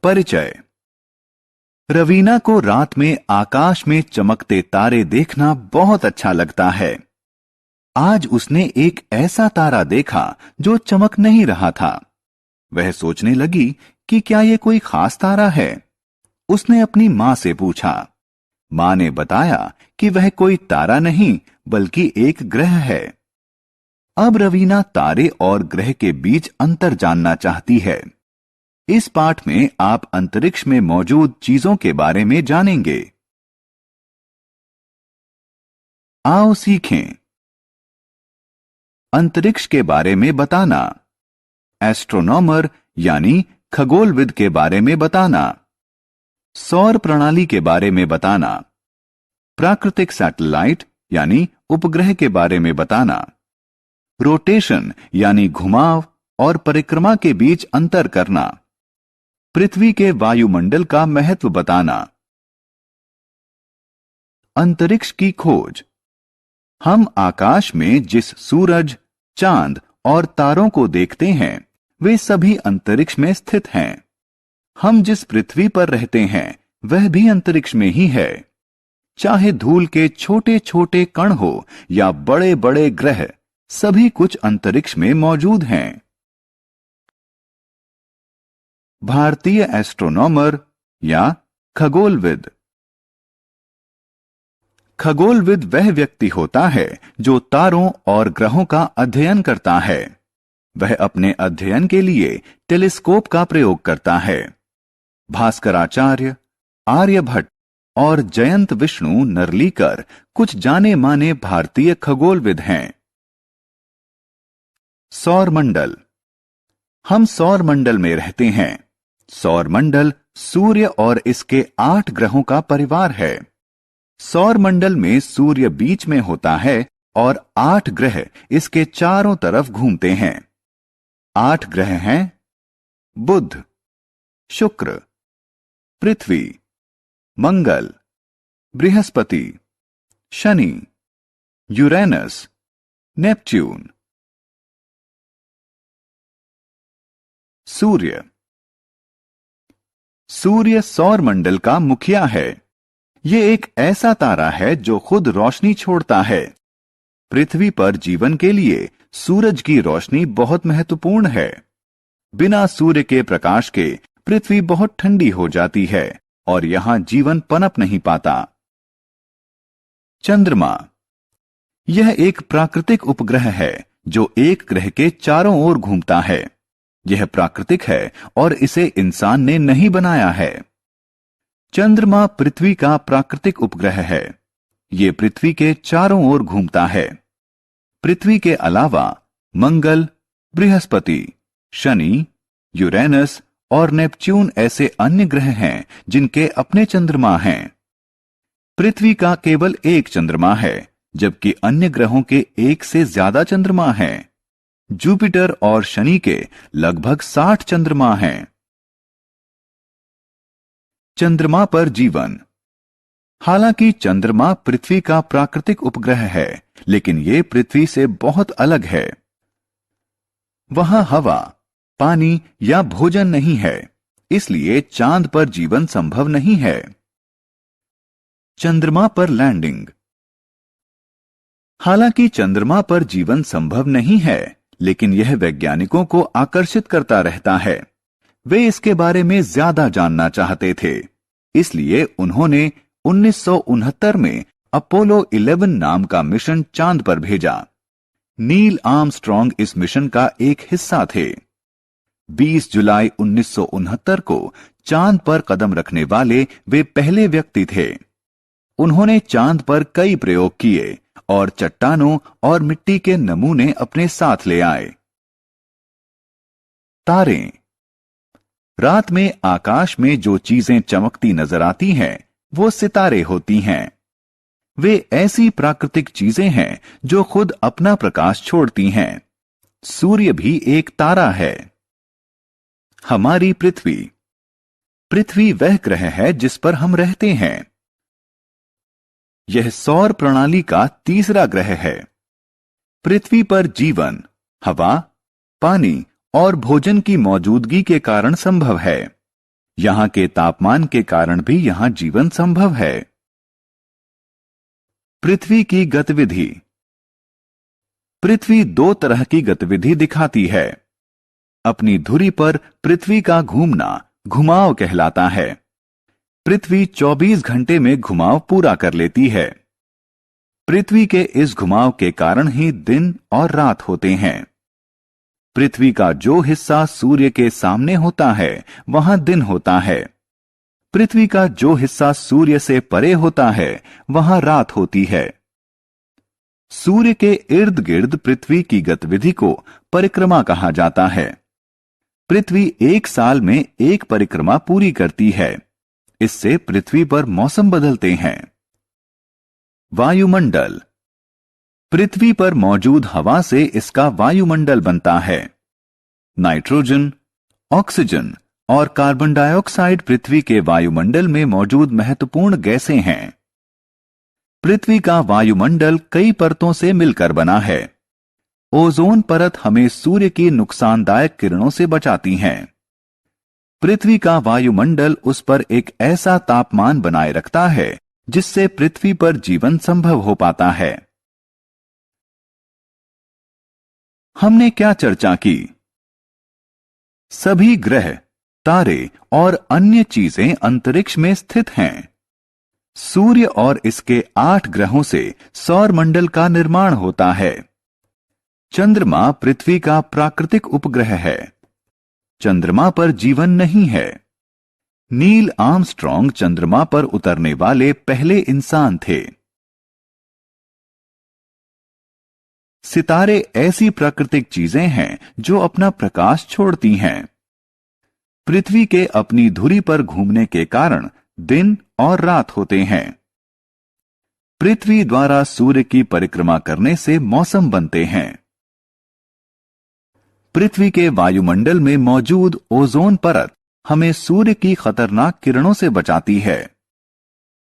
परिचय। रवीना को रात में आकाश में चमकते तारे देखना बहुत अच्छा लगता है। आज उसने एक ऐसा तारा देखा जो चमक नहीं रहा था। वह सोचने लगी कि क्या ये कोई खास तारा है। उसने अपनी मां से पूछा। मां ने बताया कि वह कोई तारा नहीं बल्कि एक ग्रह है। अब रवीना तारे और ग्रह के बीच अंतर जानना चाहती है। इस पाठ में आप अंतरिक्ष में मौजूद चीजों के बारे में जानेंगे। आओ सीखें। अंतरिक्ष के बारे में बताना। एस्ट्रोनॉमर यानी खगोलविद के बारे में बताना। सौर प्रणाली के बारे में बताना। प्राकृतिक सैटेलाइट यानी उपग्रह के बारे में बताना। रोटेशन यानी घुमाव और परिक्रमा के बीच अंतर करना। पृथ्वी के वायुमंडल का महत्व बताना। अंतरिक्ष की खोज। हम आकाश में जिस सूरज, चांद और तारों को देखते हैं वे सभी अंतरिक्ष में स्थित हैं। हम जिस पृथ्वी पर रहते हैं वह भी अंतरिक्ष में ही है। चाहे धूल के छोटे छोटे कण हो या बड़े बड़े ग्रह, सभी कुछ अंतरिक्ष में मौजूद हैं। भारतीय एस्ट्रोनॉमर या खगोलविद। खगोलविद वह व्यक्ति होता है जो तारों और ग्रहों का अध्ययन करता है। वह अपने अध्ययन के लिए टेलीस्कोप का प्रयोग करता है। भास्कराचार्य, आर्यभट्ट और जयंत विष्णु नरलीकर कुछ जाने माने भारतीय खगोलविद हैं। सौरमंडल। हम सौरमंडल में रहते हैं। सौरमंडल सूर्य और इसके 8 ग्रहों का परिवार है। सौरमंडल में सूर्य बीच में होता है और 8 ग्रह इसके चारों तरफ घूमते हैं। 8 ग्रह हैं बुध, शुक्र, पृथ्वी, मंगल, बृहस्पति, शनि, यूरेनस, नेपच्यून। सूर्य। सूर्य सौरमंडल का मुखिया है। यह एक ऐसा तारा है जो खुद रोशनी छोड़ता है। पृथ्वी पर जीवन के लिए सूरज की रोशनी बहुत महत्वपूर्ण है। बिना सूर्य के प्रकाश के पृथ्वी बहुत ठंडी हो जाती है और यहां जीवन पनप नहीं पाता। चंद्रमा। यह एक प्राकृतिक उपग्रह है जो एक ग्रह के चारों ओर घूमता है। यह प्राकृतिक है और इसे इंसान ने नहीं बनाया है। चंद्रमा पृथ्वी का प्राकृतिक उपग्रह है। यह पृथ्वी के चारों ओर घूमता है। पृथ्वी के अलावा मंगल, बृहस्पति, शनि, यूरेनस और नेपच्यून ऐसे अन्य ग्रह हैं जिनके अपने चंद्रमा हैं। पृथ्वी का केवल एक चंद्रमा है जबकि अन्य ग्रहों के एक से ज्यादा चंद्रमा हैं। जुपिटर और शनि के लगभग 60 चंद्रमा हैं। चंद्रमा पर जीवन। हालांकि चंद्रमा पृथ्वी का प्राकृतिक उपग्रह है, लेकिन यह पृथ्वी से बहुत अलग है। वहां हवा, पानी या भोजन नहीं है, इसलिए चांद पर जीवन संभव नहीं है। चंद्रमा पर लैंडिंग। हालांकि चंद्रमा पर जीवन संभव नहीं है, लेकिन यह वैज्ञानिकों को आकर्षित करता रहता है। वे इसके बारे में ज्यादा जानना चाहते थे, इसलिए उन्होंने 1969 में अपोलो 11 नाम का मिशन चांद पर भेजा। नील आर्मस्ट्रॉन्ग इस मिशन का एक हिस्सा थे। 20 जुलाई 1969 को चांद पर कदम रखने वाले वे पहले व्यक्ति थे। उन्होंने चांद पर कई प्रयोग किए और चट्टानों और मिट्टी के नमूने अपने साथ ले आए। तारे। रात में आकाश में जो चीजें चमकती नजर आती हैं वो सितारे होती हैं। वे ऐसी प्राकृतिक चीजें हैं जो खुद अपना प्रकाश छोड़ती हैं। सूर्य भी एक तारा है। हमारी पृथ्वी। पृथ्वी वह ग्रह है जिस पर हम रहते हैं। यह सौर प्रणाली का तीसरा ग्रह है। पृथ्वी पर जीवन, हवा, पानी और भोजन की मौजूदगी के कारण संभव है। यहां के तापमान के कारण भी यहां जीवन संभव है। पृथ्वी की गतिविधि। पृथ्वी दो तरह की गतिविधि दिखाती है। अपनी धुरी पर पृथ्वी का घूमना घुमाव कहलाता है। पृथ्वी 24 घंटे में घुमाव पूरा कर लेती है। पृथ्वी के इस घुमाव के कारण ही दिन और रात होते हैं। पृथ्वी का जो हिस्सा सूर्य के सामने होता है वहां दिन होता है। पृथ्वी का जो हिस्सा सूर्य से परे होता है वहां रात होती है। सूर्य के इर्द गिर्द पृथ्वी की गतिविधि को परिक्रमा कहा जाता है। पृथ्वी एक साल में एक परिक्रमा पूरी करती है। इससे पृथ्वी पर मौसम बदलते हैं। वायुमंडल। पृथ्वी पर मौजूद हवा से इसका वायुमंडल बनता है। नाइट्रोजन, ऑक्सीजन और कार्बन डाइऑक्साइड पृथ्वी के वायुमंडल में मौजूद महत्वपूर्ण गैसें हैं। पृथ्वी का वायुमंडल कई परतों से मिलकर बना है। ओजोन परत हमें सूर्य की नुकसानदायक किरणों से बचाती है। पृथ्वी का वायुमंडल उस पर एक ऐसा तापमान बनाए रखता है जिससे पृथ्वी पर जीवन संभव हो पाता है। हमने क्या चर्चा की? सभी ग्रह, तारे और अन्य चीजें अंतरिक्ष में स्थित हैं। सूर्य और इसके 8 ग्रहों से सौर मंडल का निर्माण होता है। चंद्रमा पृथ्वी का प्राकृतिक उपग्रह है। चंद्रमा पर जीवन नहीं है। नील आर्मस्ट्रॉन्ग चंद्रमा पर उतरने वाले पहले इंसान थे। सितारे ऐसी प्राकृतिक चीजें हैं जो अपना प्रकाश छोड़ती हैं। पृथ्वी के अपनी धुरी पर घूमने के कारण दिन और रात होते हैं। पृथ्वी द्वारा सूर्य की परिक्रमा करने से मौसम बनते हैं। पृथ्वी के वायुमंडल में मौजूद ओजोन परत हमें सूर्य की खतरनाक किरणों से बचाती है।